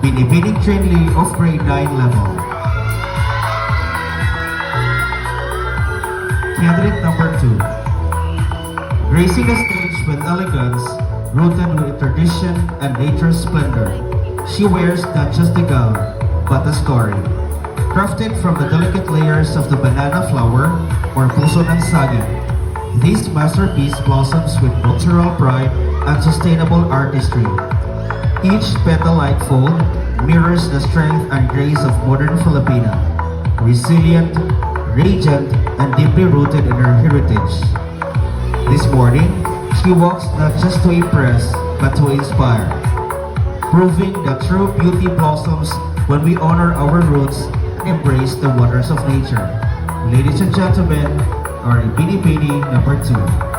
Binibining Trinley of grade 9 level. Candidate number 2. Gracing the stage with elegance, rooted with tradition and nature's splendor, she wears not just the gown, but a story. Crafted from the delicate layers of the banana flower or puso ng saging, this masterpiece blossoms with cultural pride and sustainable artistry. Each petal-like fold mirrors the strength and grace of modern Filipina, resilient, radiant, and deeply rooted in her heritage. This morning, she walks not just to impress, but to inspire, proving that true beauty blossoms when we honor our roots and embrace the wonders of nature. Ladies and gentlemen, our Binibini number 2.